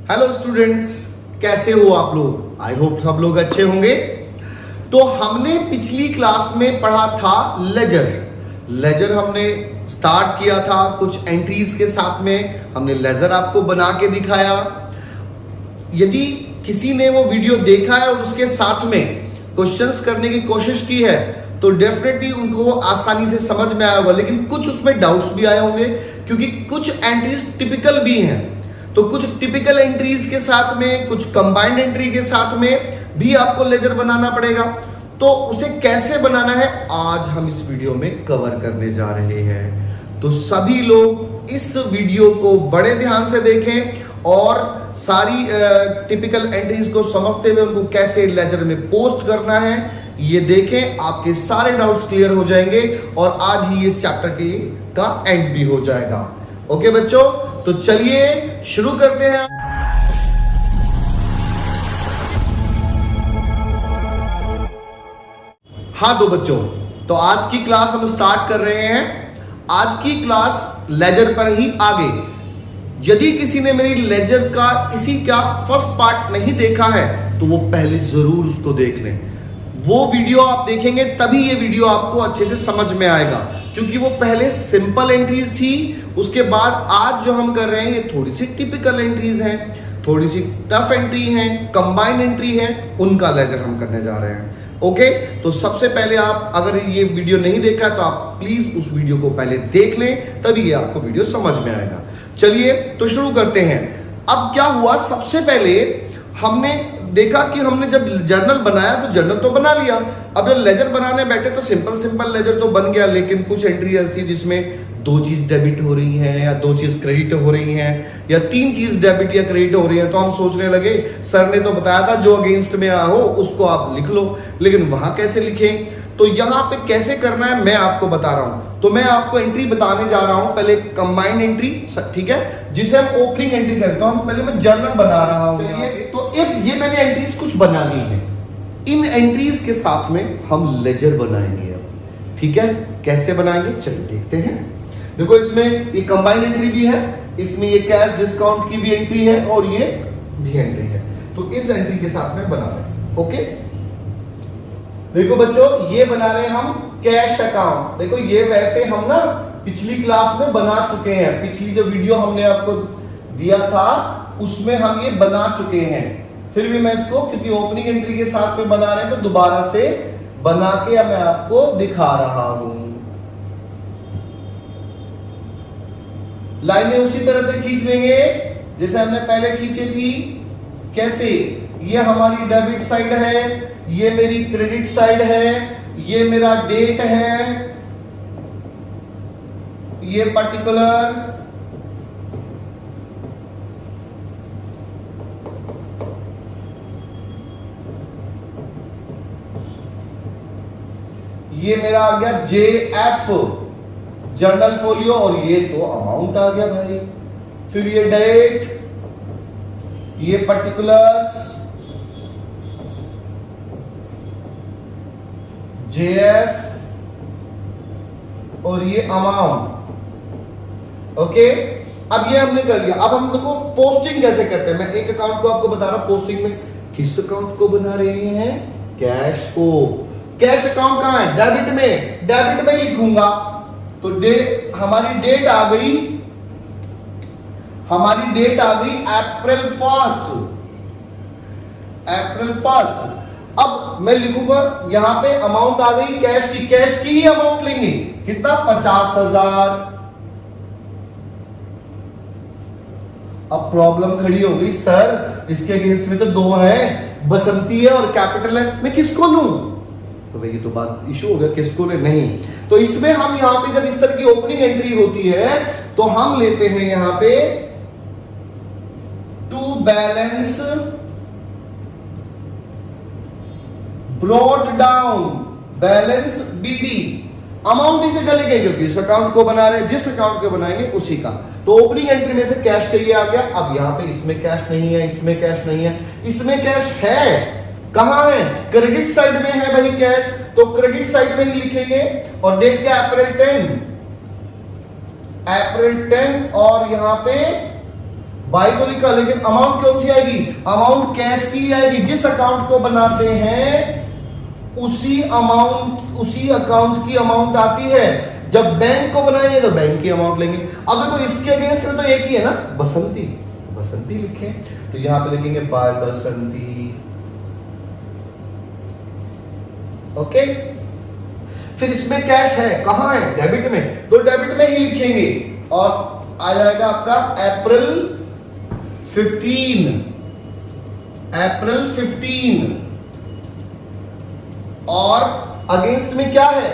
Hello students, कैसे हो आप लोग? आई होप सब लोग अच्छे होंगे। तो हमने पिछली क्लास में पढ़ा था लेजर हमने स्टार्ट किया था कुछ एंट्रीज के साथ में। हमने लेजर आपको बना के दिखाया। यदि किसी ने वो वीडियो देखा है और उसके साथ में क्वेश्चंस करने की कोशिश की है तो डेफिनेटली उनको वो आसानी से समझ में आया होगा, लेकिन कुछ उसमें डाउट्स भी आए होंगे क्योंकि कुछ एंट्रीज टिपिकल भी हैं। तो कुछ टिपिकल एंट्रीज के साथ में, कुछ कंबाइंड एंट्री के साथ में भी आपको लेजर बनाना पड़ेगा। तो उसे कैसे बनाना है आज हम इस वीडियो में कवर करने जा रहे हैं। तो सभी लोग इस वीडियो को बड़े ध्यान से देखें और सारी टिपिकल एंट्रीज को समझते हुए उनको कैसे लेजर में पोस्ट करना है ये देखें। आपके सारे डाउट्स क्लियर हो जाएंगे और आज ही इस चैप्टर का एंड भी हो जाएगा। ओके बच्चों, तो चलिए शुरू करते हैं। हाँ तो बच्चों, तो आज की क्लास हम स्टार्ट कर रहे हैं। आज की क्लास लेजर पर ही आगे। यदि किसी ने मेरी लेजर का इसी का फर्स्ट पार्ट नहीं देखा है तो वो पहले जरूर उसको देख लें। वो वीडियो आप देखेंगे तभी ये वीडियो आपको अच्छे से समझ में आएगा, क्योंकि वो पहले सिंपल एंट्रीज थी, उसके बाद आज जो हम कर रहे हैं ये थोड़ी सी टिपिकल एंट्रीज हैं, थोड़ी सी टफ एंट्री हैं, कंबाइंड एंट्री है, उनका लेजर हम करने जा रहे हैं। ओके, तो सबसे पहले आप अगर ये वीडियो नहीं देखा तो आप प्लीज उस वीडियो को पहले देख लें, तभी ये आपको वीडियो समझ में आएगा। चलिए तो शुरू करते हैं। अब क्या हुआ, सबसे पहले हमने देखा कि हमने जब जर्नल बनाया तो जर्नल तो बना लिया। अब जब लेजर बनाने बैठे तो सिंपल लेजर तो बन गया, लेकिन कुछ एंट्री ऐसी थी जिसमें दो चीज डेबिट हो रही है या दो चीज क्रेडिट हो रही हैं या तीन चीज डेबिट या क्रेडिट हो रही है। तो हम सोचने लगे सर ने तो बताया था जो अगेंस्ट में हो उसको आप लिख लो, लेकिन वहां कैसे लिखें? तो यहाँ पे कैसे करना है मैं आपको बता रहा हूं। तो मैं आपको एंट्री बताने जा रहा हूं। पहले कंबाइंड एंट्री, ठीक है, जिसे हम ओपनिंग एंट्री करते हैं। पहले मैं जर्नल बना रहा हूं। तो एक ये मैंने एंट्रीज कुछ बना ली है। इन एंट्रीज के साथ में हम लेजर बनाएंगे अब, ठीक है। कैसे बनाएंगे चलिए देखते हैं। देखो इसमें ये कंबाइंड एंट्री भी है, इसमें ये कैश डिस्काउंट की भी एंट्री है और ये भी एंट्री है। तो इस एंट्री के साथ में बना रहे हैं। ओके, देखो बच्चों ये बना रहे हैं हम कैश अकाउंट। देखो ये वैसे हम ना पिछली क्लास में बना चुके हैं, पिछली जो वीडियो हमने आपको दिया था उसमें हम ये बना चुके हैं। फिर भी मैं इसको क्योंकि ओपनिंग एंट्री के साथ में बना रहे हैं तो दोबारा से बना के मैं आपको दिखा रहा हूं। लाइनें उसी तरह से खींच लेंगे जैसे हमने पहले खींची थी। कैसे? ये हमारी डेबिट साइड है, ये मेरी क्रेडिट साइड है, ये मेरा डेट है, ये पर्टिकुलर ये मेरा आ गया JF जर्नल फोलियो और ये तो अमाउंट आ गया भाई। फिर ये डेट, ये पर्टिकुलर्स, JF और ये अमाउंट। ओके, अब ये हमने कर लिया। अब हम देखो पोस्टिंग कैसे करते हैं। मैं एक अकाउंट को आपको बता रहा हूं। पोस्टिंग में किस अकाउंट को बना रहे हैं? कैश को। कैश अकाउंट कहां है? डेबिट में। डेबिट में लिखूंगा तो हमारी डेट आ गई, अप्रैल 1। अब मैं लिखूंगा यहां पे अमाउंट आ गई कैश की ही अमाउंट लेंगे। कितना? 50,000। अब प्रॉब्लम खड़ी हो गई, सर इसके अगेंस्ट में तो दो है, बसंती है और कैपिटल है, मैं किसको लूं? तो भाई ये तो बात इशू हो गया, किसको ले? नहीं। तो इसमें हम यहां पे जब इस तरह की ओपनिंग एंट्री होती है तो हम लेते हैं यहां पे to balance brought down balance BD। Amount इसे चलेगा क्योंकि इस अकाउंट को बना रहे हैं, जिस अकाउंट को बनाएंगे उसी का। तो ओपनिंग एंट्री में से कैश का ये आ गया। अब यहां पे इसमें कैश नहीं है, इसमें कैश नहीं है, इसमें कैश है। कहां है? क्रेडिट साइड में है भाई कैश, तो क्रेडिट साइड में ही लिखेंगे। और डेट क्या? अप्रैल 10 और यहां पे बाई तो लिखा, लेकिन अमाउंट कौन सी आएगी? अमाउंट कैश की आएगी। जिस अकाउंट को बनाते हैं उसी अकाउंट की अमाउंट आती है। जब बैंक को बनाएंगे तो बैंक की अमाउंट लेंगे। अगर तो इसके अगेंस्ट में तो एक ही है ना, बसंती लिखे, तो यहां पे लिखेंगे बाय बसंती। ओके, फिर इसमें कैश है, कहां है? डेबिट में, तो डेबिट में ही लिखेंगे और आ जाएगा आपका अप्रैल 15 और अगेंस्ट में क्या है?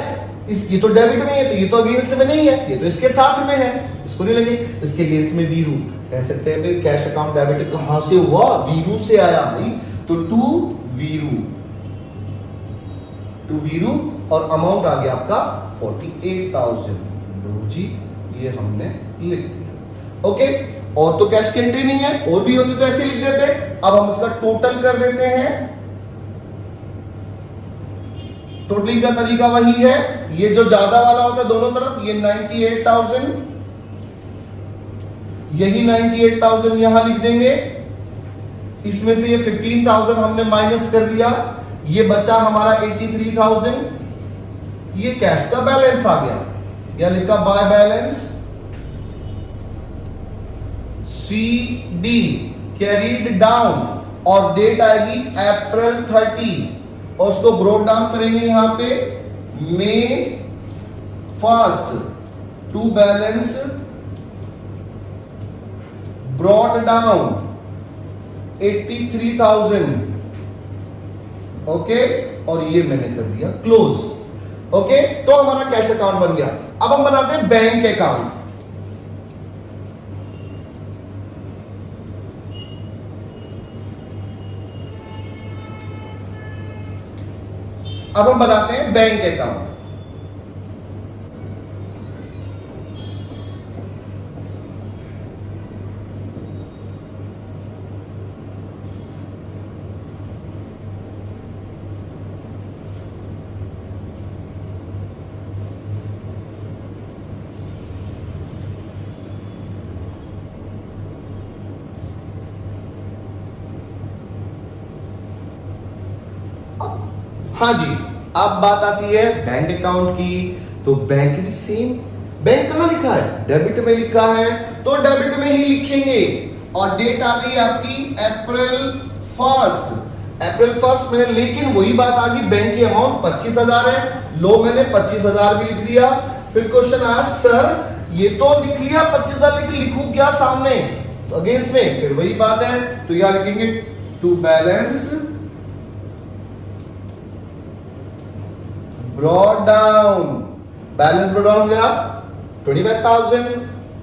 इसकी तो डेबिट में है, तो ये तो अगेंस्ट में नहीं है, ये तो इसके साथ में है, इसको नहीं लगे। इसके अगेंस्ट में वीरू, कह सकते हैं भाई कैश अकाउंट डेबिट कहां से हुआ? वीरू से आया भाई, तो टू वीरू और अमाउंट आ गया आपका 48,000। लो जी, ये हमने लिख दिया। ओके, और तो कैश की एंट्री नहीं है, और भी होती तो ऐसे लिख देते। अब हम इसका टोटल कर देते हैं। टोटलिंग का तरीका वही है, ये जो ज्यादा वाला होता है दोनों तरफ, ये 98,000, यही 98,000 यहां लिख देंगे। इसमें से ये 15,000 हमने माइनस कर दिया, ये बचा हमारा 83,000। ये कैश का बैलेंस आ गया, या लिखा by balance CD carried down, और डेट आएगी अप्रैल 30, और उसको ब्रोट डाउन करेंगे यहां पे May 1 to balance brought down 83,000। Okay, और ये मैंने कर दिया क्लोज। ओके, तो हमारा कैश अकाउंट बन गया। अब हम बनाते हैं बैंक अकाउंट। अब हम बनाते हैं बैंक अकाउंट। हाँ जी, अब बात आती है बैंक अकाउंट की। तो बैंक भी सेम, बैंक कहां लिखा है? डेबिट में लिखा है, तो डेबिट में ही लिखेंगे। और डेट आ गई आपकी अप्रैल 1 मैंने, लेकिन वही बात आ गई, बैंक की अमाउंट 25,000 है। लो, मैंने 25,000 भी लिख दिया। फिर क्वेश्चन आया, सर ये तो लिख लिया 25,000, लेकिन लिखूं क्या सामने? तो अगेंस्ट में फिर वही बात है, तो यहां लिखेंगे to balance brought down. Balance brought down हो गया 25,000।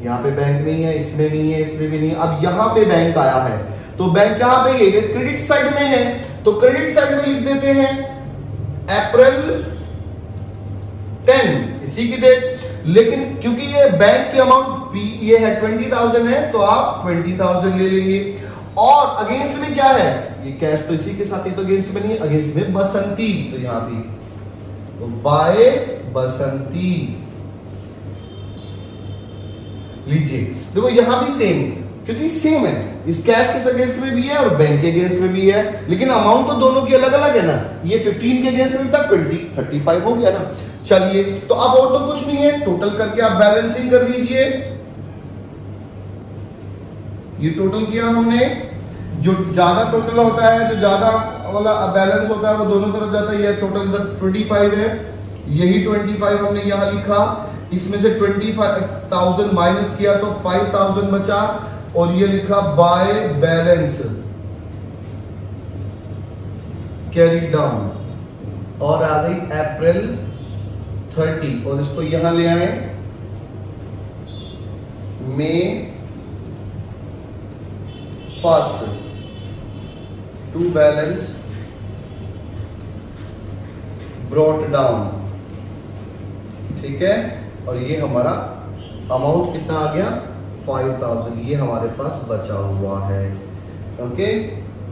यहां पे बैंक नहीं है, इसमें नहीं है, इसमें भी नहीं है। अब यहां पे बैंक आया है, तो बैंक यहां पे ये क्रेडिट साइड में है, तो क्रेडिट साइड में लिख देते हैं अप्रैल 10, इसी की डेट। लेकिन क्योंकि ये बैंक की अमाउंट ये है 20,000 है, तो आप 20,000 ले लेंगे। और अगेंस्ट में क्या है? ये कैश तो इसी के साथ ही, तो अगेंस्ट में नहीं है, अगेंस्ट में बसंती, तो यहां भी तो बाय बसंती लीजिए। देखो यहां भी सेम, क्योंकि सेम है, इस कैश के अगेंस्ट में भी है और बैंक के अगेंस्ट में भी है, लेकिन अमाउंट तो दोनों की अलग अलग है ना। ये 15 के अगेंस्ट में था, 35 हो गया ना। चलिए, तो अब और तो कुछ नहीं है, टोटल करके आप बैलेंसिंग कर लीजिए। ये टोटल किया हमने, जो ज्यादा टोटल होता है, जो ज्यादा वाला बैलेंस होता है वो दोनों तरफ जाता है। ये टोटल इधर 25 है, यही 25 हमने यहां लिखा। इसमें से 25,000 माइनस किया तो 5,000 बचा, और ये लिखा बाय बैलेंस कैरी डाउन, और आ गई अप्रैल 30, और इसको यहां ले आए May 1 to balance brought down. ठीक है, और ये हमारा अमाउंट कितना आ गया? 5,000, ये हमारे पास बचा हुआ है। ओके,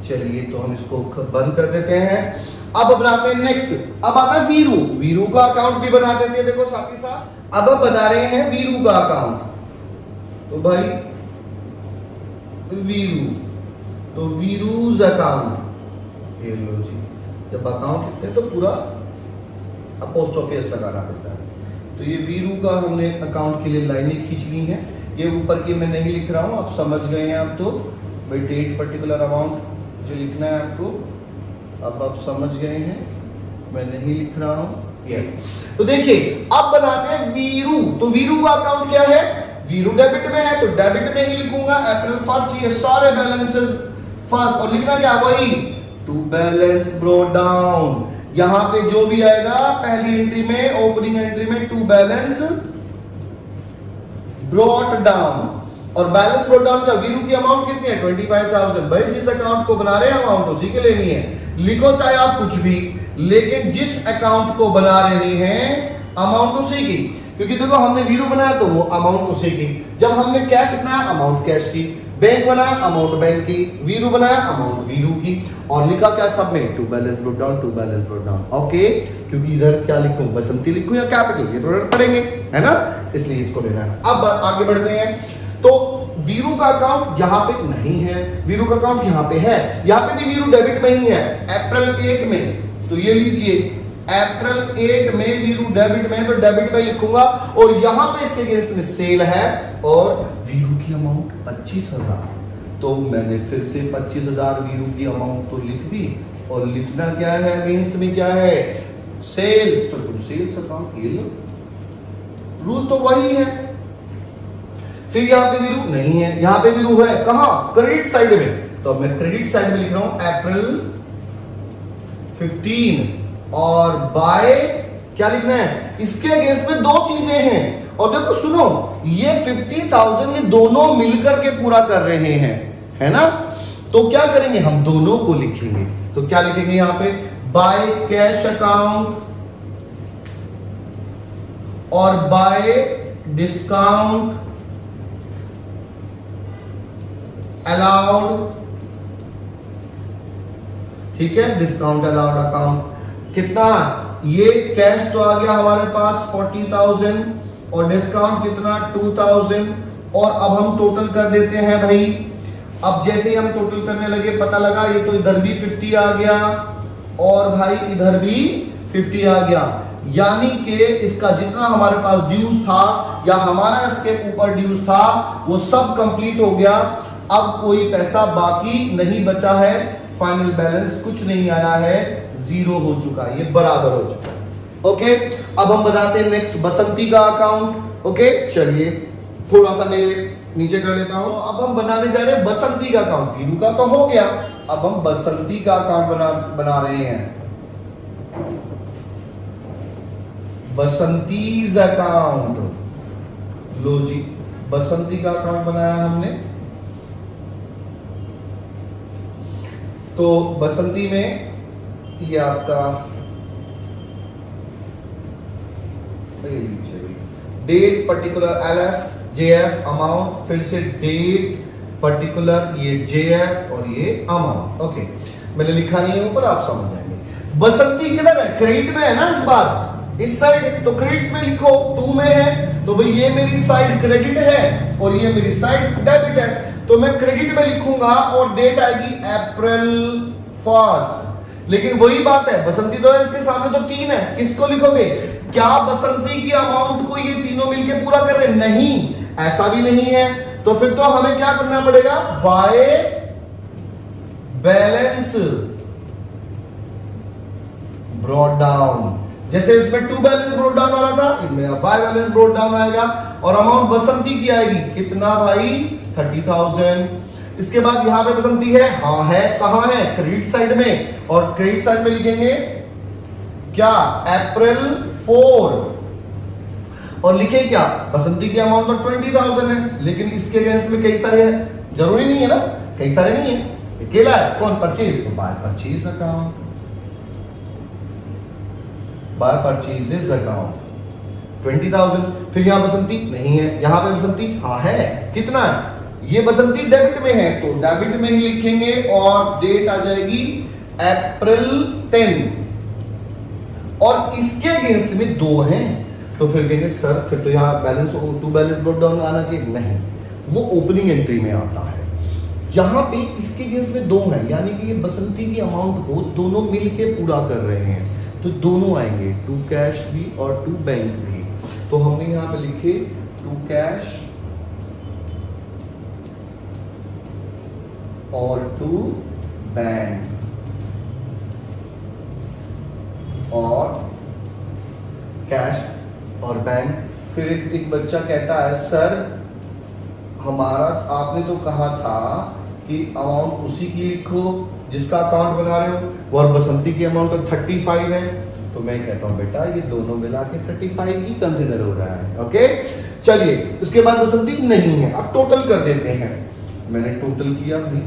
चलिए तो हम इसको बंद कर देते हैं। अब बनाते हैं नेक्स्ट। अब आता है वीरू का अकाउंट भी बना देते हैं। देखो साथ ही साथ अब हम बना रहे हैं वीरू का अकाउंट। तो भाई वीरू, तो वीरूज अकाउंट, ये लो जी, जब अकाउंट लिखते हैं तो पूरा अपोस्ट्रोफी एस लगाना पड़ता है। तो ये वीरू का हमने अकाउंट के लिए लाइनें खींच ली हैं। ये ऊपर की मैं नहीं लिख रहा हूं, आप समझ गए हैं। आप तो भाई डेट पर्टिकुलर अमाउंट जो लिखना है आपको, अब आप समझ गए हैं, मैं नहीं लिख रहा हूं ये। तो देखिए अब बनाते हैं वीरू। तो वीरू का अकाउंट क्या है, वीरू डेबिट में है तो डेबिट में ही लिखूंगा अप्रैल फर्स्ट, ये सारे बैलेंसेस फर्स्ट, और लिखना क्या, वही टू बैलेंस ब्रॉट डाउन। यहां पे जो भी आएगा पहली एंट्री में, ओपनिंग एंट्री में, टू बैलेंस ब्रॉट डाउन। और बैलेंस ब्रॉट डाउन का वीरू की अमाउंट कितनी है, 25,000। भाई जिस अकाउंट को बना रहे हैं अमाउंट उसी के लेनी है, लिखो चाहे आप कुछ भी, लेकिन जिस अकाउंट को बना रहे हैं अमाउंट उसी की। क्योंकि देखो हमने वीरू बनाया तो वो अमाउंट उसी की, जब हमने कैश बनाया अमाउंट कैश की, बैंक बनाया अमाउंट बैंक की, वीरू बनाया अमाउंट वीरू की, और लिखा क्या सब में, to balance brought down, to balance brought down. Okay, क्योंकि इधर क्या लिखूं, बसंती लिखूं या कैपिटल, ये तो पढ़ेंगे है ना, इसलिए इसको लेना है। अब आगे बढ़ते हैं। तो वीरू का अकाउंट यहां पे नहीं है, वीरू का अकाउंट यहां पे है, यहां पे भी वीरू डेबिट में ही है अप्रैल 8 में। तो ये लीजिए अप्रैल 8 में वीरू डेबिट में है, तो डेबिट में लिखूंगा, और यहां पे इसके अगेंस्ट में सेल है और वीरू की अमाउंट 25,000। तो मैंने फिर से 25,000 वीरू की अमाउंट तो लिख दी, और लिखना क्या है, अगेंस्ट में क्या है, सेल्स, तो टू सेल्स अकाउंट, ये लो, रूल तो वही है। फिर यहां पे वीरू नहीं है, यहां पे वीरू है कहां, क्रेडिट साइड में, तो मैं क्रेडिट साइड में लिख रहा हूं अप्रैल 15, और बाय क्या लिखना है, इसके अगेंस्ट में दो चीजें हैं। और देखो सुनो, ये 50,000 ये दोनों मिलकर के पूरा कर रहे हैं, है ना, तो क्या करेंगे, हम दोनों को लिखेंगे। तो क्या लिखेंगे यहां पे, बाय कैश अकाउंट और बाय डिस्काउंट अलाउड, ठीक है, डिस्काउंट अलाउड अकाउंट कितना, ये कैश तो आ गया हमारे पास 40,000 और डिस्काउंट कितना 2,000, और अब हम टोटल कर देते हैं भाई। अब जैसे ही हम टोटल करने लगे पता लगा ये तो इधर भी 50 आ गया और भाई इधर भी 50 आ गया, यानी कि इसका जितना हमारे पास ड्यूज था या हमारा इसके ऊपर ड्यूज था वो सब कंप्लीट हो गया। अब कोई पैसा बाकी नहीं बचा है, फाइनल बैलेंस कुछ नहीं आया है, जीरो हो चुका है, ये बराबर हो चुका है। ओके, अब हम बताते हैं नेक्स्ट बसंती का अकाउंट। ओके चलिए थोड़ा सा मैं नीचे कर लेता हूं। अब हम बनाने जा रहे हैं बसंती का अकाउंट, वीरू का तो हो गया, अब हम बसंती का अकाउंट बना रहे हैं। बसंतीज अकाउंट, लो जी बसंती का अकाउंट बनाया हमने। तो बसंती में ये आपका date particular LF JF amount, फिर से डेट पर्टिकुलर ये JF और ये अमाउंट। ओके मैंने लिखा नहीं है ऊपर, आप समझ जाएंगे। बसंती किधर है, क्रेडिट में है ना, इस बार इस साइड, तो क्रेडिट में लिखो, 2 में है, तो भाई ये मेरी साइड क्रेडिट है और ये मेरी साइड डेबिट है, तो मैं क्रेडिट में लिखूंगा और डेट आएगी अप्रैल 1। लेकिन वही बात है, बसंती तो है, इसके सामने तो 3 है, किसको लिखोगे, क्या बसंती की अमाउंट को ये तीनों मिलके पूरा कर रहे, नहीं, ऐसा भी नहीं है। तो फिर तो हमें क्या करना पड़ेगा, बाय बैलेंस ब्रॉट डाउन। जैसे इसमें 2 बैलेंस ब्रॉट डाउन आ रहा था, इनमें बाय बैलेंस ब्रॉट डाउन आएगा, और अमाउंट बसंती की आएगी कितना भाई, 30,000। इसके बाद यहां पे बसंती है, हाँ है, कहां है, क्रेडिट साइड में, और क्रेडिट साइड में लिखेंगे क्या, अप्रैल 4, और लिखे क्या, बसंती की अमाउंट तो 20,000 है, लेकिन इसके अगेंस्ट में कई सारे हैं, जरूरी नहीं है ना, कई सारे नहीं है, अकेला है कौन, परचेज, तो by purchase account, by purchases account 20,000। फिर यहां बसंती नहीं है, यहां पे बसंती हाँ है, कितना है, ये बसंती डेबिट में है, तो डेबिट में ही लिखेंगे, और डेट आ जाएगी अप्रैल 10, और इसके अगेंस्ट में 2 हैं, तो फिर कहेंगे सर फिर तो यहां बैलेंस 2 बैलेंस ब्रॉट डाउन आना चाहिए, नहीं, वो ओपनिंग एंट्री में आता है। यहां पे इसके केस में दो हैं, यानी कि ये बसंती की अमाउंट को दोनों मिलके पूरा कर रहे हैं, तो दोनों आएंगे, टू कैश भी और टू बैंक भी। तो हमने यहां पे लिखे टू कैश और टू बैंक, और कैश और बैंक। फिर एक बच्चा कहता है सर हमारा आपने तो कहा था कि अमाउंट उसी की लिखो जिसका अकाउंट बना रहे हो, और बसंती की अमाउंट तो 35 है। तो मैं कहता हूं बेटा ये दोनों मिला के 35 ही कंसिडर हो रहा है। ओके चलिए, उसके बाद बसंती नहीं है, अब टोटल कर देते हैं। मैंने टोटल किया भाई,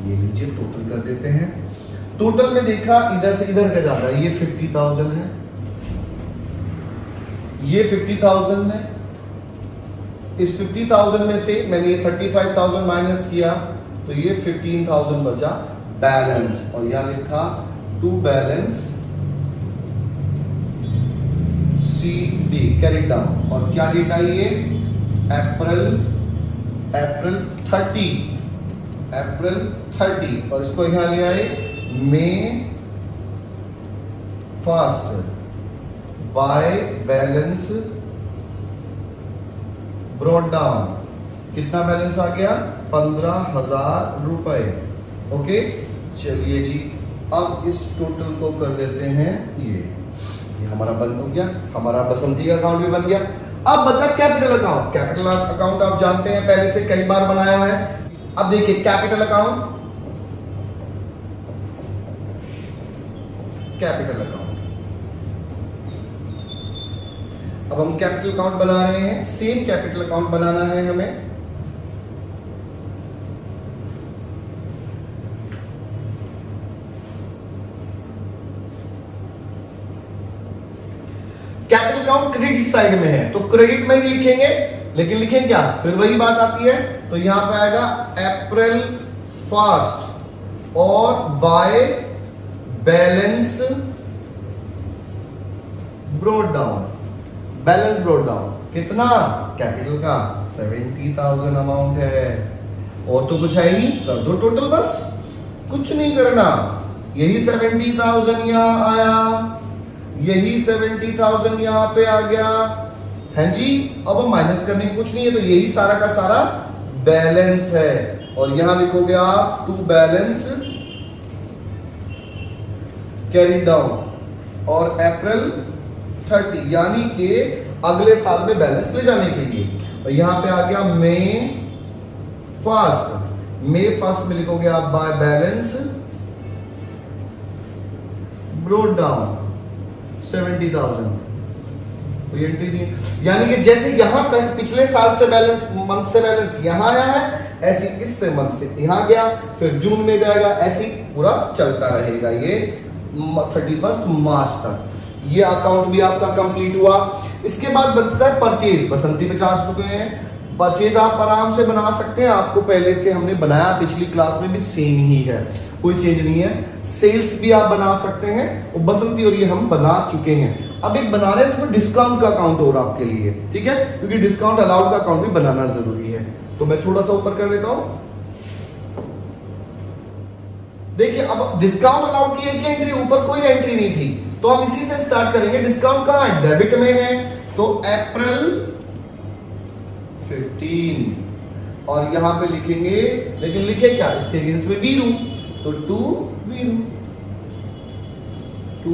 ये लीजिए टोटल कर देते हैं। टोटल में देखा इधर से इधर का ज्यादा, ये 50,000 है, ये 50,000 है। इस 50,000 में से मैंने ये 35,000 माइनस किया, तो ये 15,000 बचा बैलेंस, और यहां लिखा to balance CD carry down. और क्या डेट आई ये अप्रैल 30, और इसको यहां ले आए मई 1 बाय बैलेंस ब्रॉट डाउन। कितना बैलेंस आ गया 15,000 रुपए। ओके चलिए जी, अब इस टोटल को कर देते हैं, ये हमारा बंद हो गया, हमारा बसंती का अकाउंट भी बन गया। अब बचा कैपिटल अकाउंट। कैपिटल अकाउंट आप जानते हैं पहले से कई बार बनाया है। अब देखिए कैपिटल अकाउंट, अब हम कैपिटल अकाउंट बना रहे हैं, सेम कैपिटल अकाउंट बनाना है हमें। कैपिटल अकाउंट क्रेडिट साइड में है, तो क्रेडिट में ही लिखेंगे, लेकिन लिखें क्या, फिर वही बात आती है। तो यहां पे आएगा अप्रैल 1 और by balance brought down. Balance brought down कितना, कैपिटल का 70,000 अमाउंट है, और तो कुछ है ही, कर दो टोटल, बस कुछ नहीं करना। यही 70,000 यहां आया, यही 70,000 यहां पे आ गया है जी। अब हम माइनस करने कुछ नहीं है, तो यही सारा का सारा बैलेंस है, और यहां लिखोगे आप टू बैलेंस कैरी डाउन और अप्रैल 30, यानी कि अगले साल में बैलेंस ले जाने के लिए। और यहां पे आ गया मई 1 में लिखोगे आप बाय बैलेंस ब्रॉट डाउन 70,000, कोई एंट्री नहीं है। यानी कि जैसे यहां पिछले साल से बैलेंस, मंथ से बैलेंस यहां आया है, ऐसे इससे मंथ से यहां गया, फिर जून में जाएगा, ऐसे ही पूरा चलता रहेगा ये 31 मार्च तक। ये अकाउंट भी आपका कंप्लीट हुआ। इसके बाद बनता है परचेज। बसंती 50 रुपए हैं, परचेज आप आराम से बना सकते हैं, आपको पहले से हमने बनाया, पिछली क्लास में भी सेम ही है, कोई चेंज नहीं है। सेल्स भी आप बना सकते हैं, और बसंती और ये हम बना चुके हैं। अब एक बना रहे हैं उसमें डिस्काउंट का अकाउंट और आपके लिए, ठीक है, क्योंकि डिस्काउंट अलाउड का अकाउंट भी बनाना जरूरी है। तो मैं थोड़ा सा ऊपर कर लेता हूं। देखिए अब डिस्काउंट अलाउड की एक एंट्री, ऊपर कोई एंट्री नहीं थी, तो हम इसी से स्टार्ट करेंगे। डिस्काउंट कहां है, डेबिट में है, तो अप्रैल 15, और यहां पे लिखेंगे, लेकिन लिखे क्या, इसके अगेंस्ट में वीरू, तो टू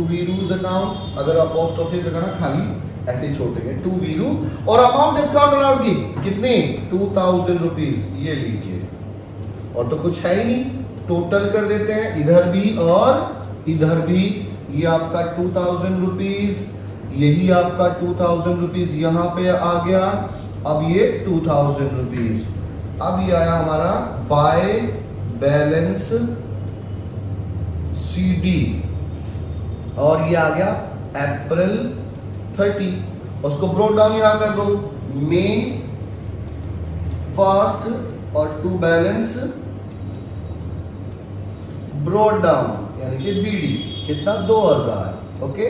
वीरूज अकाउंट। अगर आप पोस्ट ऑफिस में करना खाली ऐसे ही छोड़ देंगे, टू वीरू, और अमाउंट डिस्काउंट अलाउड की कितनी 2,000 रुपीज, ये लीजिए, और तो कुछ है ही नहीं, टोटल कर देते हैं, इधर भी और इधर भी। ये आपका 2,000 रुपीज, यही आपका 2,000 रुपीज यहां पे आ गया। अब ये 2,000 रुपीज, अब ये आया हमारा बाय बैलेंस CD, और ये आ गया अप्रैल 30। उसको ब्रॉट डाउन यहां कर दो, मई 1 और टू बैलेंस ब्रॉट डाउन, यानी कि BD कितना 2,000। ओके,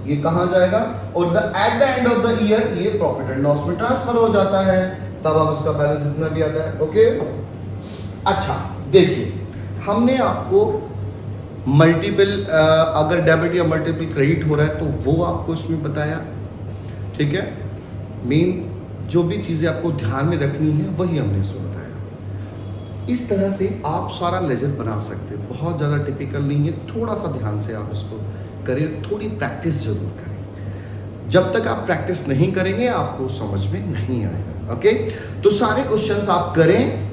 ये कहां जाएगा, और at the end of the year ये प्रॉफिट एंड लॉस में ट्रांसफर हो जाता है, तब हम इसका बैलेंस इतना भी आता है। ओके अच्छा देखिए, हमने आपको मल्टीपल अगर डेबिट या मल्टीपल क्रेडिट हो रहा है तो वो आपको इसमें बताया, ठीक है। मेन जो भी चीज़ें आपको ध्यान में रखनी है वही हमने इसमें बताया। इस तरह से आप सारा लेजर बना सकते हैं, बहुत ज़्यादा टिपिकल नहीं है, थोड़ा सा ध्यान से आप इसको करें, थोड़ी प्रैक्टिस जरूर करें। जब तक आप प्रैक्टिस नहीं करेंगे आपको समझ में नहीं आएगा। ओके, तो सारे क्वेश्चंस आप करें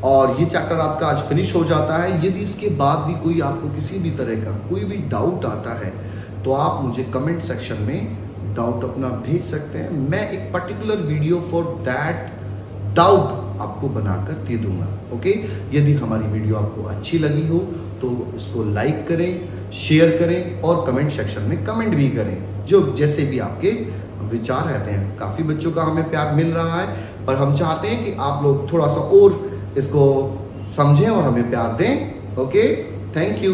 और ये चैप्टर आपका आज फिनिश हो जाता है। यदि इसके बाद भी कोई आपको किसी भी तरह का कोई भी डाउट आता है तो आप मुझे कमेंट सेक्शन में डाउट अपना भेज सकते हैं। मैं एक particular video for that doubt आपको बनाकर दे दूंगा। ओके, यदि हमारी वीडियो आपको अच्छी लगी हो तो इसको लाइक करें, शेयर करें और कमेंट सेक्शन में कमेंट भी करें, जो जैसे भी आपके विचार रहते हैं। काफ़ी बच्चों का हमें प्यार मिल रहा है, पर हम चाहते हैं कि आप लोग थोड़ा सा और इसको समझें और हमें प्यार दें। Okay, thank you.